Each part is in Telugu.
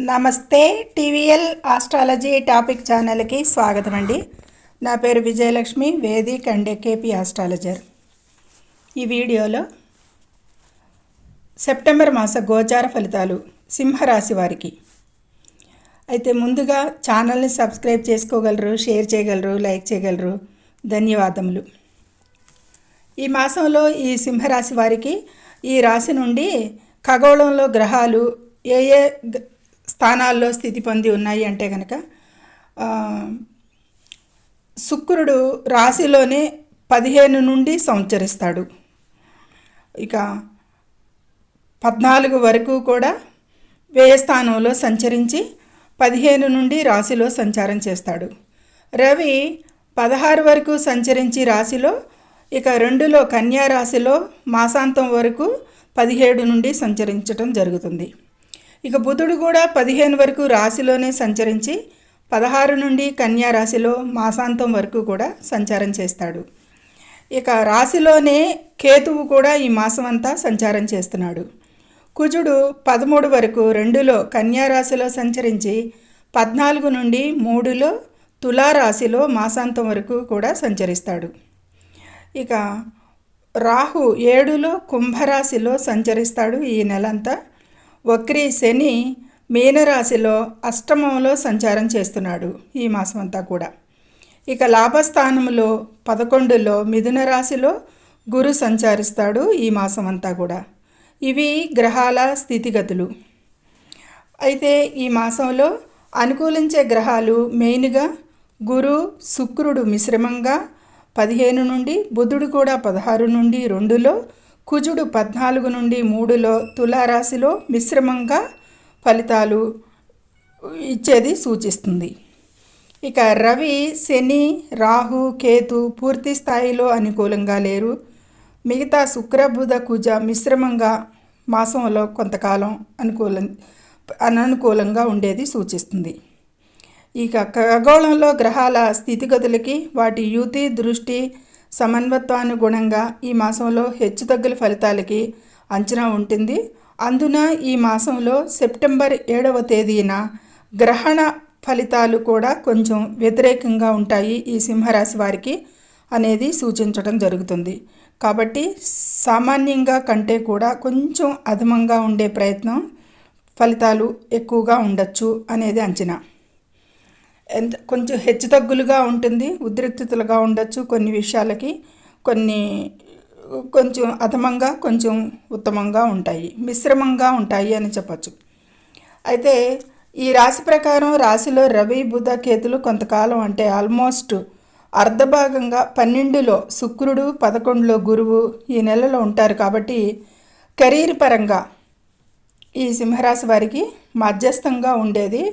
నమస్తే. టీవీఎల్ ఆస్ట్రాలజీ టాపిక్ ఛానల్కి స్వాగతం అండి. నా పేరు Vijayalakshmi, Vedic and KP astrologer. ఈ వీడియోలో సెప్టెంబర్ మాస గోచార ఫలితాలు సింహరాశి వారికి. అయితే ముందుగా ఛానల్ని సబ్స్క్రైబ్ చేసుకోగలరు, షేర్ చేయగలరు, లైక్ చేయగలరు. ధన్యవాదములు. ఈ మాసంలో ఈ సింహరాశి వారికి ఈ రాశి నుండి ఖగోళంలో గ్రహాలు ఏ ఏ స్థానాల్లో స్థితి పొంది ఉన్నాయి అంటే కనుక శుక్రుడు రాశిలోనే 15 నుండి సంచరిస్తాడు. ఇక 14 వరకు కూడా వ్యయ స్థానంలో సంచరించి 15 నుండి రాశిలో సంచారం చేస్తాడు. రవి 16 వరకు సంచరించి రాశిలో, ఇక 2లో కన్యా రాశిలో మాసాంతం వరకు 17 నుండి సంచరించడం జరుగుతుంది. ఇక బుధుడు కూడా 15 వరకు రాశిలోనే సంచరించి 16 నుండి కన్యా రాశిలో మాసాంతం వరకు కూడా సంచారం చేస్తాడు. ఇక రాశిలోనే కేతువు కూడా ఈ మాసం అంతా సంచారం చేస్తున్నాడు. కుజుడు 13 వరకు 2లో కన్యా రాశిలో సంచరించి 14 నుండి 3లో తులారాశిలో మాసాంతం వరకు కూడా సంచరిస్తాడు. ఇక రాహు 7లో కుంభరాశిలో సంచరిస్తాడు ఈ నెలంతా. వక్రీ శని మీనరాశిలో అష్టమంలో సంచారం చేస్తున్నాడు ఈ మాసం అంతా కూడా. ఇక లాభస్థానంలో 11లో మిథున రాశిలో గురు సంచరిస్తాడు ఈ మాసం అంతా కూడా. ఇవి గ్రహాల స్థితిగతులు. అయితే ఈ మాసంలో అనుకూలించే గ్రహాలు మెయిన్గా గురు, శుక్రుడు మిశ్రమంగా 15 నుండి, బుధుడు కూడా 16 నుండి 2లో, కుజుడు 14 నుండి 3లో తులారాశిలో మిశ్రమంగా ఫలితాలు ఇచ్చేది సూచిస్తుంది. ఇక రవి, శని, రాహు, కేతు పూర్తి స్థాయిలో అనుకూలంగా లేరు. మిగతా శుక్ర, బుధ, కుజ మిశ్రమంగా మాసంలో కొంతకాలం అననుకూలంగా ఉండేది సూచిస్తుంది. ఇక ఖగోళంలో గ్రహాల స్థితిగతులకి వాటి యుతి, దృష్టి, సమన్వత్వానుగుణంగా ఈ మాసంలో హెచ్చుతగ్గుల ఫలితాలకి అంచనా ఉంటుంది. అందున ఈ మాసంలో సెప్టెంబర్ 7వ తేదీన గ్రహణ ఫలితాలు కూడా కొంచెం వ్యతిరేకంగా ఉంటాయి ఈ సింహరాశి వారికి అనేది సూచించడం జరుగుతుంది. కాబట్టి సామాన్యంగా కంటే కూడా కొంచెం అధమంగా ఉండే ప్రయత్నం, ఫలితాలు ఎక్కువగా ఉండొచ్చు అనేది అంచనా. కొంచెం హెచ్చుతగ్గులుగా ఉంటుంది, ఉద్రిక్తతలుగా ఉండొచ్చు కొన్ని విషయాలకి, కొంచెం అధమంగా, కొంచెం ఉత్తమంగా ఉంటాయి, మిశ్రమంగా ఉంటాయి అని చెప్పచ్చు. అయితే ఈ రాశి ప్రకారం రాశిలో రవి, బుధ, కేతులు కొంతకాలం అంటే ఆల్మోస్ట్ అర్ధభాగంగా 12లో శుక్రుడు, 11లో గురువు ఈ నెలలో ఉంటారు. కాబట్టి కెరీర్ పరంగా ఈ సింహరాశి వారికి మధ్యస్థంగా ఉండేది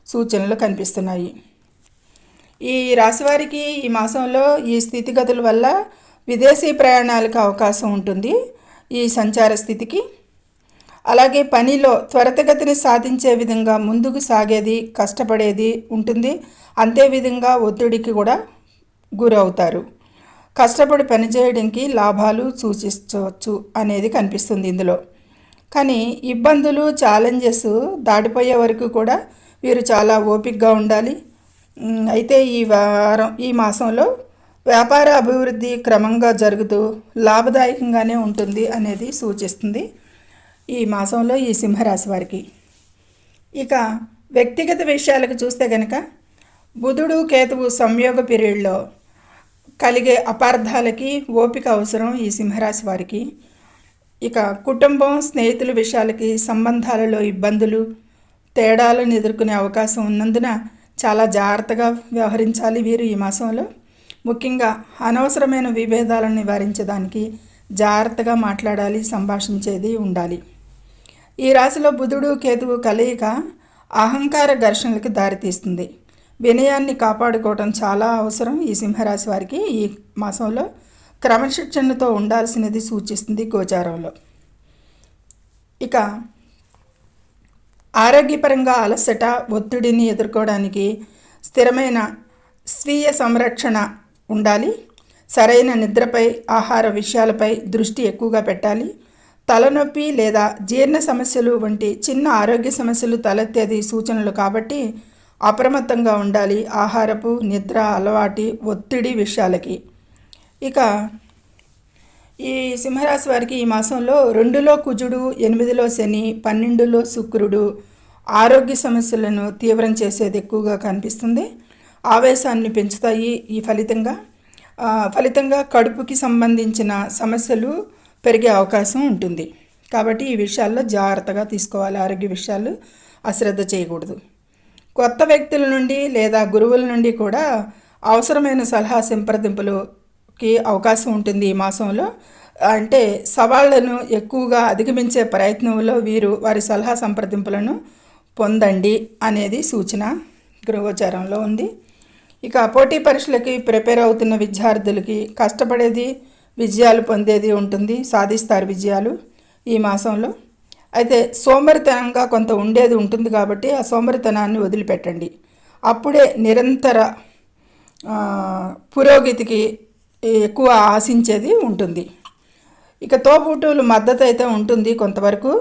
సూచనలు కనిపిస్తున్నాయి. ఈ రాశివారికి ఈ మాసంలో ఈ స్థితిగతుల వల్ల విదేశీ ప్రయాణాలకు అవకాశం ఉంటుంది ఈ సంచార స్థితికి. అలాగే పనిలో త్వరితగతిని సాధించే విధంగా ముందుకు సాగేది, కష్టపడేది ఉంటుంది. అంతేవిధంగా ఒత్తిడికి కూడా గురవుతారు. కష్టపడి పనిచేయడానికి లాభాలు సూచించవచ్చు అనేది కనిపిస్తుంది ఇందులో. కానీ ఇబ్బందులు, ఛాలెంజెస్ దాటిపోయే వరకు కూడా వీరు చాలా ఓపికగా ఉండాలి. అయితే ఈ మాసంలో వ్యాపార అభివృద్ధి క్రమంగా జరుగుతూ లాభదాయకంగానే ఉంటుంది అనేది సూచిస్తుంది ఈ మాసంలో ఈ సింహరాశి వారికి. ఇక వ్యక్తిగత విషయాలకు చూస్తే కనుక బుధుడు, కేతువు సంయోగ పీరియడ్లో కలిగే అపార్థాలకి ఓపిక అవసరం ఈ సింహరాశి వారికి. ఇక కుటుంబం, స్నేహితుల విషయాలకి, సంబంధాలలో ఇబ్బందులు, తేడాలను ఎదుర్కొనే అవకాశం ఉన్నందున చాలా జాగ్రత్తగా వ్యవహరించాలి వీరు ఈ మాసంలో. ముఖ్యంగా అనవసరమైన విభేదాలను నివారించడానికి జాగ్రత్తగా మాట్లాడాలి, సంభాషించేది ఉండాలి. ఈ రాశిలో బుధుడు, కేతువు కలయిక అహంకార ఘర్షణలకు దారితీస్తుంది. వినయాన్ని కాపాడుకోవడం చాలా అవసరం ఈ సింహరాశి వారికి. ఈ మాసంలో క్రమశిక్షణతో ఉండాల్సినది సూచిస్తుంది గోచారంలో. ఇక ఆరోగ్యపరంగా అలసట, ఒత్తిడిని ఎదుర్కోవడానికి స్థిరమైన స్వీయ సంరక్షణ ఉండాలి. సరైన నిద్రపై, ఆహార విషయాలపై దృష్టి ఎక్కువగా పెట్టాలి. తలనొప్పి లేదా జీర్ణ సమస్యలు వంటి చిన్న ఆరోగ్య సమస్యలు తలెత్తేది సూచనలు కాబట్టి అప్రమత్తంగా ఉండాలి ఆహారపు, నిద్ర అలవాటి, ఒత్తిడి విషయాలకి. ఇక ఈ సింహరాశి వారికి ఈ మాసంలో 2లో కుజుడు, 8లో శని, 12లో శుక్రుడు ఆరోగ్య సమస్యలను తీవ్రం చేసేది ఎక్కువగా కనిపిస్తుంది. ఆవేశాన్ని పెంచుతాయి. ఈ ఫలితంగా కడుపుకి సంబంధించిన సమస్యలు పెరిగే అవకాశం ఉంటుంది. కాబట్టి ఈ విషయాల్లో జాగ్రత్తగా తీసుకోవాలి. ఆరోగ్య విషయాలు అశ్రద్ధ చేయకూడదు. కొత్త వ్యక్తుల నుండి లేదా గురువుల నుండి కూడా అవసరమైన సలహా సంప్రదింపులకి అవకాశం ఉంటుంది ఈ మాసంలో. అంటే సవాళ్లను ఎక్కువగా అధిగమించే ప్రయత్నంలో వీరు వారి సలహా సంప్రదింపులను పొందండి అనేది సూచన గృహోచారంలో ఉంది. ఇక పోటీ పరీక్షలకి ప్రిపేర్ అవుతున్న విద్యార్థులకి కష్టపడేది విజయాలు పొందేది ఉంటుంది. సాధిస్తారు విజయాలు ఈ మాసంలో. అయితే సోమరితనంగా కొంత ఉండేది ఉంటుంది కాబట్టి ఆ సోమరితనాన్ని వదిలిపెట్టండి. అప్పుడే నిరంతర పురోగతికి ఎక్కువ ఆశించేది ఉంటుంది. ఇక తోబుట్టువుల మద్దతు అయితే ఉంటుంది కొంతవరకు.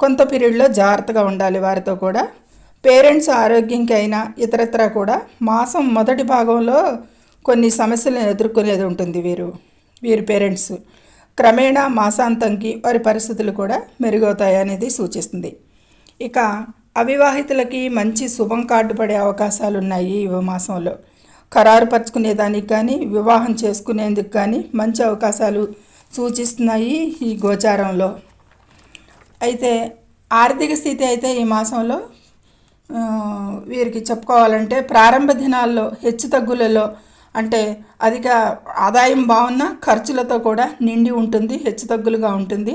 కొంత పీరియడ్లో జాగ్రత్తగా ఉండాలి వారితో కూడా. పేరెంట్స్ ఆరోగ్యంకి అయినా ఇతరత్రా కూడా మాసం మొదటి భాగంలో కొన్ని సమస్యలను ఎదుర్కొనేది ఉంటుంది వీరి పేరెంట్స్. క్రమేణా మాసాంతంకి వారి పరిస్థితులు కూడా మెరుగవుతాయి అనేది సూచిస్తుంది. ఇక అవివాహితులకి మంచి శుభం కార్డు పడే అవకాశాలు ఉన్నాయి ఈ మాసంలో. ఖరారు పరుచుకునేదానికి కానీ వివాహం చేసుకునేందుకు కానీ మంచి అవకాశాలు సూచిస్తున్నాయి ఈ గోచారంలో. అయితే ఆర్థిక స్థితి అయితే ఈ మాసంలో వీరికి చెప్పుకోవాలంటే ప్రారంభ దినాల్లో హెచ్చుతగ్గులలో, అంటే అధిక ఆదాయం బాగున్నా ఖర్చులతో కూడా నిండి ఉంటుంది, హెచ్చుతగ్గులుగా ఉంటుంది.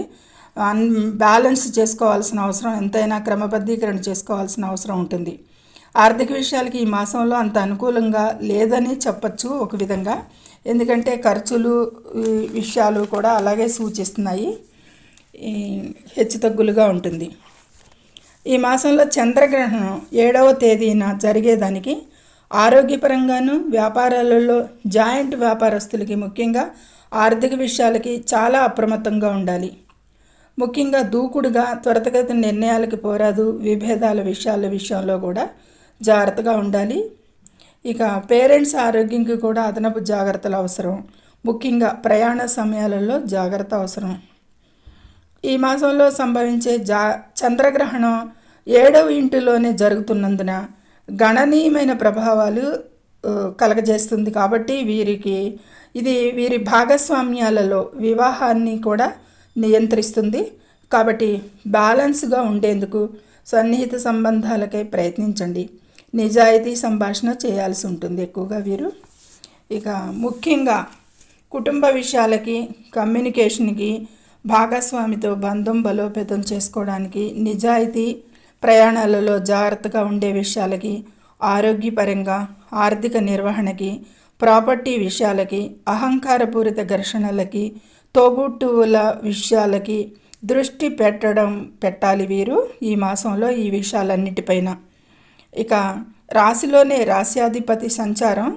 బ్యాలెన్స్ చేసుకోవాల్సిన అవసరం, ఎంతైనా క్రమబద్ధీకరణ చేసుకోవాల్సిన అవసరం ఉంటుంది. ఆర్థిక విషయాలకి ఈ మాసంలో అంత అనుకూలంగా లేదని చెప్పచ్చు ఒక విధంగా. ఎందుకంటే ఖర్చులు విషయాలు కూడా అలాగే సూచిస్తున్నాయి, హెచ్చుతగ్గులుగా ఉంటుంది. ఈ మాసంలో చంద్రగ్రహణం 7వ తేదీన జరిగేదానికి ఆరోగ్యపరంగాను వ్యాపారాలలో జాయింట్ వ్యాపారస్తులకి ముఖ్యంగా ఆర్థిక విషయాలకి చాలా అప్రమత్తంగా ఉండాలి. ముఖ్యంగా దూకుడుగా త్వరితగతిన నిర్ణయాలకి పోరాదు. విభేదాల విషయంలో కూడా జాగ్రత్తగా ఉండాలి. ఇక పేరెంట్స్ ఆరోగ్యంకి కూడా అదనపు జాగ్రత్తలు అవసరం. ముఖ్యంగా ప్రయాణ సమయాలలో జాగ్రత్త అవసరం. ఈ మాసంలో సంభవించే చంద్రగ్రహణం 7వ ఇంటిలోనే జరుగుతున్నందున గణనీయమైన ప్రభావాలు కలగజేస్తుంది. కాబట్టి వీరి భాగస్వామ్యాలలో వివాహాన్ని కూడా నియంత్రిస్తుంది. కాబట్టి బ్యాలెన్స్గా ఉండేందుకు సన్నిహిత సంబంధాలకై ప్రయత్నించండి. నిజాయితీ సంభాషణ చేయాల్సి ఉంటుంది ఎక్కువగా వీరు. ఇక ముఖ్యంగా కుటుంబ విషయాలకి, కమ్యూనికేషన్కి, భాగస్వామితో బంధం బలోపేతం చేసుకోవడానికి, నిజాయితీ ప్రయాణాలలో జాగ్రత్తగా ఉండే విషయాలకి, ఆరోగ్యపరంగా, ఆర్థిక నిర్వహణకి, ప్రాపర్టీ విషయాలకి, అహంకారపూరిత ఘర్షణలకి, తోబుట్టువుల విషయాలకి దృష్టి పెట్టాలి వీరు ఈ మాసంలో ఈ విషయాలన్నిటిపైన. ఇక రాశిలోనే రాశ్యాధిపతి సంచారం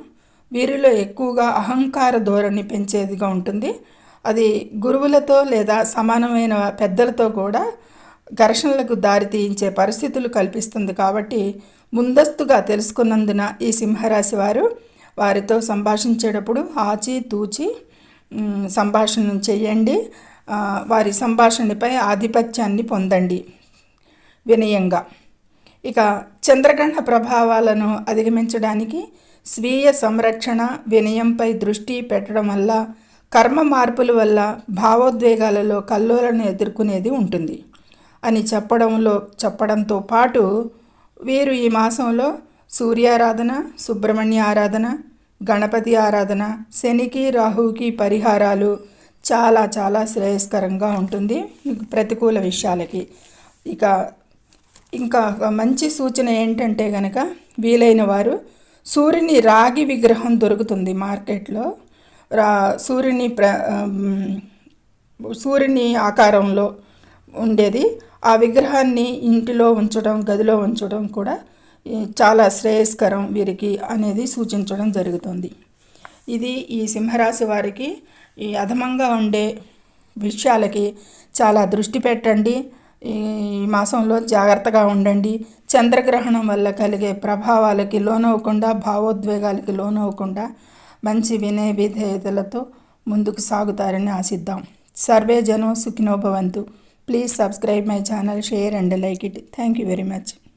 వీరిలో ఎక్కువగా అహంకార ధోరణి పెంచేదిగా ఉంటుంది. అది గురువులతో లేదా సమానమైన పెద్దలతో కూడా ఘర్షణలకు దారితీయించే పరిస్థితులు కల్పిస్తుంది. కాబట్టి ముందస్తుగా తెలుసుకున్నందున ఈ సింహరాశి వారితో సంభాషించేటప్పుడు ఆచితూచి సంభాషణ చేయండి. వారి సంభాషణపై ఆధిపత్యాన్ని పొందండి వినయంగా. ఇక చంద్రగ్రహణ ప్రభావాలను అధిగమించడానికి స్వీయ సంరక్షణ, వినయంపై దృష్టి పెట్టడం వల్ల, కర్మ మార్పుల వల్ల భావోద్వేగాలలో కల్లోలను ఎదుర్కొనేది ఉంటుంది అని చెప్పడంతో పాటు వీరు ఈ మాసంలో సూర్యారాధన, సుబ్రహ్మణ్య ఆరాధన, గణపతి ఆరాధన, శనికి రాహుకి పరిహారాలు చాలా చాలా శ్రేయస్కరంగా ఉంటుంది ప్రతికూల విషయాలకి. ఇంకా మంచి సూచన ఏంటంటే కనుక వీలైన వారు సూర్యుని రాగి విగ్రహం దొరుకుతుంది మార్కెట్లో. సూర్యుని ఆకారంలో ఉండేది ఆ విగ్రహాన్ని ఇంటిలో ఉంచడం, గదిలో ఉంచడం కూడా చాలా శ్రేయస్కరం వీరికి అనేది సూచించడం జరుగుతుంది. ఇది ఈ సింహరాశి వారికి ఈ అధమంగా ఉండే విషయాలకి చాలా దృష్టి పెట్టండి. ఈ మాసంలో జాగ్రత్తగా ఉండండి. చంద్రగ్రహణం వల్ల కలిగే ప్రభావాలకి లోనవ్వకుండా, భావోద్వేగాలకి లోనవ్వకుండా మంచి వినయ విధేయతలతో ముందుకు సాగుతారని ఆశిద్దాం. సర్వే జనం సుఖినో భవంతు. Please subscribe my channel, share and like it. Thank you very much.